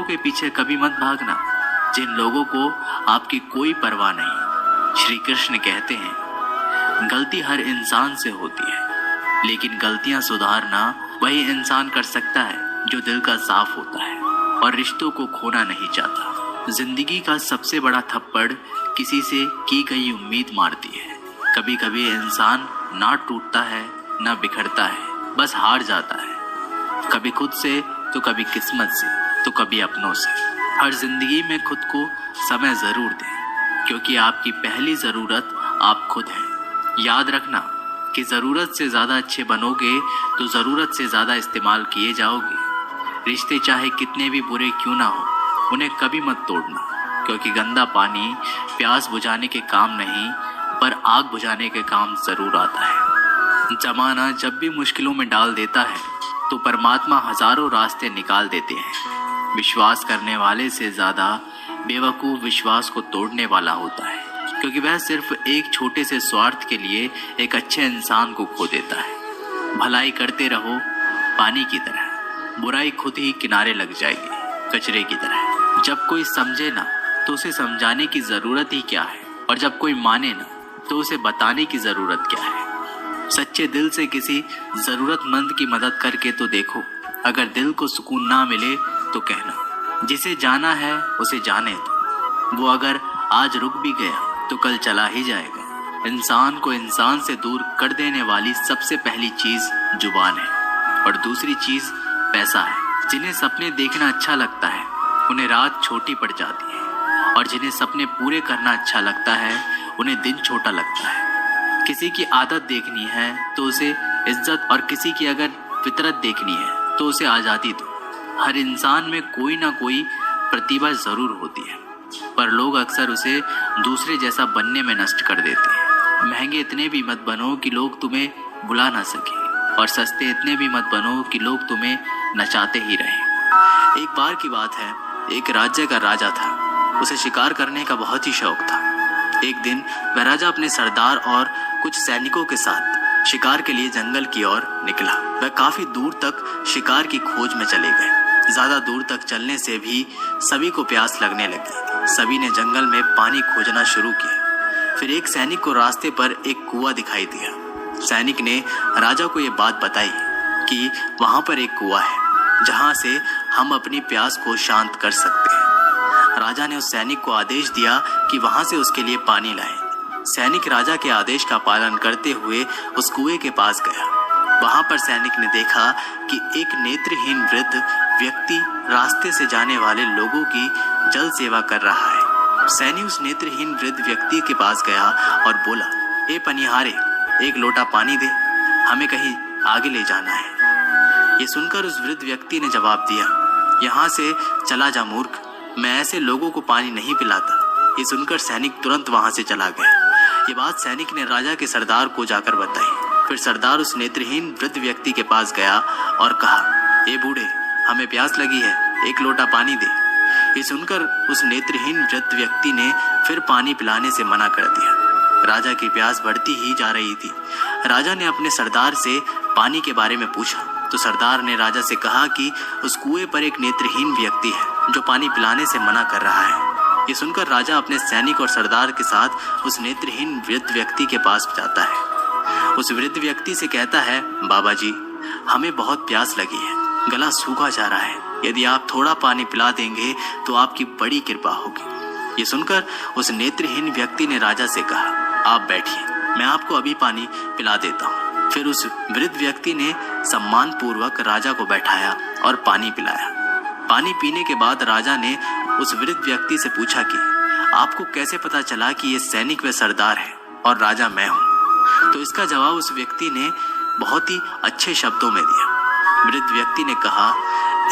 के पीछे कभी मत भागना जिन लोगों को आपकी कोई परवाह नहीं। श्री कृष्ण कहते हैं गलती हर इंसान से होती है, लेकिन गलतियां सुधारना वही इंसान कर सकता है जो दिल का साफ होता है और रिश्तों को खोना नहीं चाहता। जिंदगी का सबसे बड़ा थप्पड़ किसी से की गई उम्मीद मारती है। कभी कभी इंसान ना टूटता है ना बिखरता है, बस हार जाता है, कभी खुद से तो कभी किस्मत से तो कभी अपनों से। हर जिंदगी में खुद को समय जरूर दें, क्योंकि आपकी पहली जरूरत आप खुद हैं। याद रखना कि जरूरत से ज्यादा अच्छे बनोगे तो जरूरत से ज्यादा इस्तेमाल किए जाओगे। रिश्ते चाहे कितने भी बुरे क्यों ना हो, उन्हें कभी मत तोड़ना, क्योंकि गंदा पानी प्यास बुझाने के काम नहीं पर आग बुझाने के काम जरूर आता है। जमाना जब भी मुश्किलों में डाल देता है तो परमात्मा हजारों रास्ते निकाल देते हैं। विश्वास करने वाले से ज्यादा बेवकूफ विश्वास को तोड़ने वाला होता है, क्योंकि वह सिर्फ एक छोटे से स्वार्थ के लिए एक अच्छे इंसान को खो देता है। भलाई करते रहो पानी की तरह, बुराई खुद ही किनारे लग जाएगी कचरे की तरह। जब कोई समझे ना तो उसे समझाने की जरूरत ही क्या है, और जब कोई माने ना तो उसे बताने की जरूरत क्या है। सच्चे दिल से किसी जरूरतमंद की मदद करके तो देखो, अगर दिल को सुकून ना मिले तो कहना। जिसे जाना है उसे जाने दो, वो अगर आज रुक भी गया तो कल चला ही जाएगा। इंसान को इंसान से दूर कर देने वाली सबसे पहली चीज जुबान है, और दूसरी चीज पैसा है। जिन्हें सपने देखना अच्छा लगता है उन्हें रात छोटी पड़ जाती है, और जिन्हें सपने पूरे करना अच्छा लगता है उन्हें दिन छोटा लगता है। किसी की आदत देखनी है तो उसे इज्जत, और किसी की अगर फितरत देखनी है तो उसे आज़ादी दो। हर इंसान में कोई ना कोई प्रतिभा जरूर होती है, पर लोग अक्सर उसे दूसरे जैसा बनने में नष्ट कर देते हैं। महंगे इतने भी मत बनो कि लोग तुम्हें बुला ना सके, और सस्ते इतने भी मत बनो कि लोग तुम्हें नचाते ही रहें। एक बार की बात है, एक राज्य का राजा था। उसे शिकार करने का बहुत ही शौक था। एक दिन वह राजा अपने सरदार और कुछ सैनिकों के साथ शिकार के लिए जंगल की ओर निकला। वह काफी दूर तक शिकार की खोज में चले गए। ज्यादा दूर तक चलने से भी सभी को प्यास लगने लगी। सभी ने जंगल में पानी खोजना शुरू किया। फिर एक सैनिक को रास्ते पर एक कुआं दिखाई दिया। सैनिक ने राजा को यह बात बताई कि वहां पर एक कुआं है जहां से हम अपनी प्यास को शांत कर सकते हैं। राजा ने उस सैनिक को आदेश दिया कि वहां से उसके लिए पानी लाए। सैनिक राजा के आदेश का पालन करते हुए उस कुएं के पास गया। वहां पर सैनिक ने देखा कि एक नेत्रहीन वृद्ध व्यक्ति रास्ते से जाने वाले लोगों की जल सेवा कर रहा है। सैनिक उस नेत्रहीन वृद्ध व्यक्ति के पास गया और बोला, ए पनिहारे, एक लोटा पानी दे, हमें कहीं आगे ले जाना है। ये सुनकर उस वृद्ध व्यक्ति ने जवाब दिया, यहाँ से चला जा मूर्ख, मैं ऐसे लोगों को पानी नहीं पिलाता। ये सुनकर सैनिक तुरंत वहां से चला गया। ये बात सैनिक ने राजा के सरदार को जाकर बताई। फिर सरदार उस नेत्रहीन वृद्ध व्यक्ति के पास गया और कहा, ए बूढ़े, हमें प्यास लगी है, एक लोटा पानी दे। ये सुनकर उस नेत्रहीन वृद्ध व्यक्ति ने फिर पानी पिलाने से मना कर दिया। राजा की प्यास बढ़ती ही जा रही थी। राजा ने अपने सरदार से पानी के बारे में पूछा तो सरदार ने राजा से कहा कि उस कुएं पर एक नेत्रहीन व्यक्ति है जो पानी पिलाने से मना कर रहा है। ये सुनकर राजा अपने सैनिक और सरदार के साथ उस नेत्रहीन वृद्ध व्यक्ति के पास जाता है। उस वृद्ध व्यक्ति से कहता है, बाबा जी, हमें बहुत प्यास लगी है, गला सूखा जा रहा है, यदि आप थोड़ा पानी पिला देंगे तो आपकी बड़ी कृपा होगी। ये सुनकर उस नेत्रहीन व्यक्ति ने राजा से कहा, आप बैठिए, मैं आपको अभी पानी पिला देता हूँ। फिर उस वृद्ध व्यक्ति ने सम्मान पूर्वक राजा को बैठाया और पानी पिलाया। पानी पीने के बाद राजा ने उस वृद्ध व्यक्ति से पूछा कि आपको कैसे पता चला कि ये सैनिक व सरदार है और राजा मैं हूँ? तो इसका जवाब उस व्यक्ति ने बहुत ही अच्छे शब्दों में दिया। वृद्ध व्यक्ति ने कहा,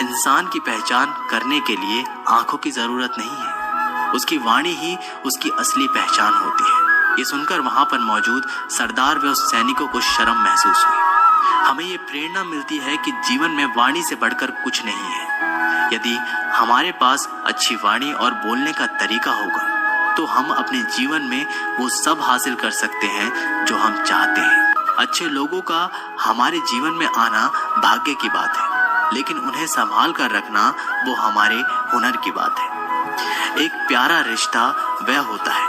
इंसान की पहचान करने के लिए आंखों की जरूरत नहीं है, उसकी वाणी ही उसकी असली पहचान होती है। ये सुनकर वहां पर मौजूद सरदार व उस सैनिकों को शर्म महसूस हुई। हमें ये प्रेरणा मिलती है कि जीवन में वाणी से बढ़कर कुछ नहीं है। यदि हमारे पास अच्छी वाणी और बोलने का तरीका होगा तो हम अपने जीवन में वो सब हासिल कर सकते हैं जो हम चाहते हैं। अच्छे लोगों का हमारे जीवन में आना भाग्य की बात है, लेकिन उन्हें संभाल कर रखना वो हमारे हुनर की बात है। एक प्यारा रिश्ता वह होता है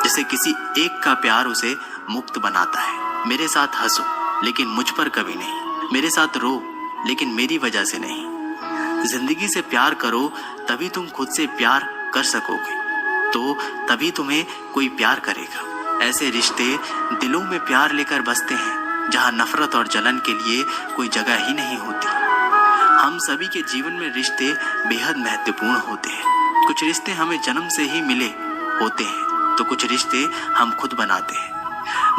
जिसे किसी एक का प्यार उसे मुक्त बनाता है। मेरे साथ हंसो लेकिन मुझ पर कभी नहीं, मेरे साथ रो लेकिन मेरी वजह से नहीं। जिंदगी से प्यार करो तभी तुम खुद से प्यार कर सकोगे, तो तभी तुम्हें कोई प्यार करेगा। ऐसे रिश्ते दिलों में प्यार लेकर बसते हैं जहां नफरत और जलन के लिए कोई जगह ही नहीं होती। हम सभी के जीवन में रिश्ते बेहद महत्वपूर्ण होते हैं। कुछ रिश्ते हमें जन्म से ही मिले होते हैं तो कुछ रिश्ते हम खुद बनाते हैं।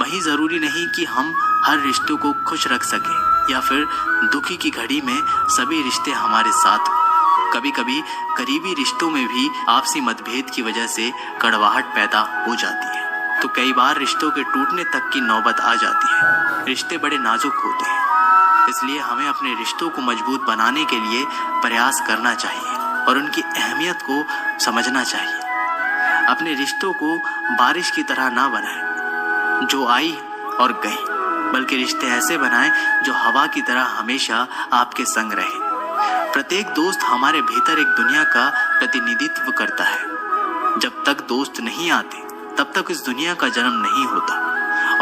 वही जरूरी नहीं कि हम हर रिश्तों को खुश रख सकें या फिर दुखी की घड़ी में सभी रिश्ते हमारे साथ हों। कभी कभी करीबी रिश्तों में भी आपसी मतभेद की वजह से कड़वाहट पैदा हो जाती है, तो कई बार रिश्तों के टूटने तक की नौबत आ जाती है। रिश्ते बड़े नाजुक होते हैं, इसलिए हमें अपने रिश्तों को मजबूत बनाने के लिए प्रयास करना चाहिए और उनकी अहमियत को समझना चाहिए। अपने रिश्तों को बारिश की तरह ना बनाएं जो आई और गई, बल्कि रिश्ते ऐसे बनाएं जो हवा की तरह हमेशा आपके संग रहे। प्रत्येक दोस्त हमारे भीतर एक दुनिया का प्रतिनिधित्व करता है। जब तक दोस्त नहीं आते तब तक इस दुनिया का जन्म नहीं होता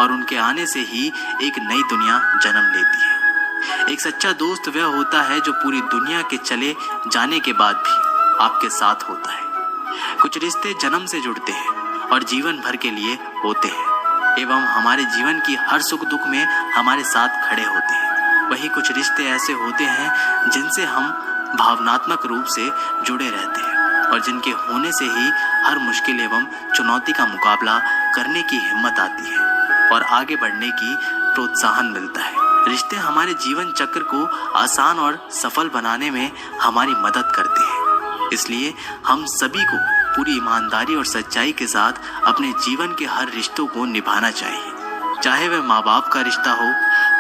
और उनके आने से ही एक नई दुनिया जन्म लेती है। एक सच्चा दोस्त वह होता है जो पूरी दुनिया के चले जाने के बाद भी आपके साथ होता है। कुछ रिश्ते जन्म से जुड़ते हैं और जीवन भर के लिए होते हैं एवं हमारे जीवन की हर सुख दुख में हमारे साथ खड़े होते हैं। वही कुछ रिश्ते ऐसे होते हैं जिनसे हम भावनात्मक रूप से जुड़े रहते हैं और जिनके होने से ही हर मुश्किल एवं चुनौती का मुकाबला करने की हिम्मत आती है और आगे बढ़ने की प्रोत्साहन मिलता है। रिश्ते हमारे जीवन चक्र को आसान और सफल बनाने में हमारी मदद करते हैं, इसलिए हम सभी को पूरी ईमानदारी और सच्चाई के साथ अपने जीवन के हर रिश्तों को निभाना चाहिए। चाहे वह माँ बाप का रिश्ता हो,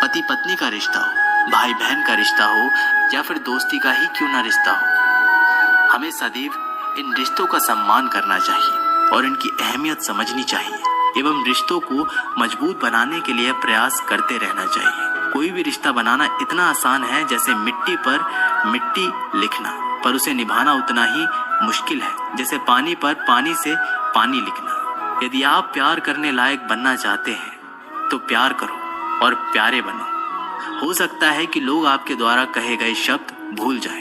पति पत्नी का रिश्ता हो, भाई बहन का रिश्ता हो या फिर दोस्ती का ही क्यों ना रिश्ता हो, हमें सदैव इन रिश्तों का सम्मान करना चाहिए और इनकी अहमियत समझनी चाहिए एवं रिश्तों को मजबूत बनाने के लिए प्रयास करते रहना चाहिए। कोई भी रिश्ता बनाना इतना आसान है जैसे मिट्टी पर मिट्टी लिखना, पर उसे निभाना उतना ही मुश्किल है जैसे पानी पर पानी से पानी लिखना। यदि आप प्यार करने लायक बनना चाहते हैं तो प्यार करो और प्यारे बनो। हो सकता है कि लोग आपके द्वारा कहे गए शब्द भूल जाएं,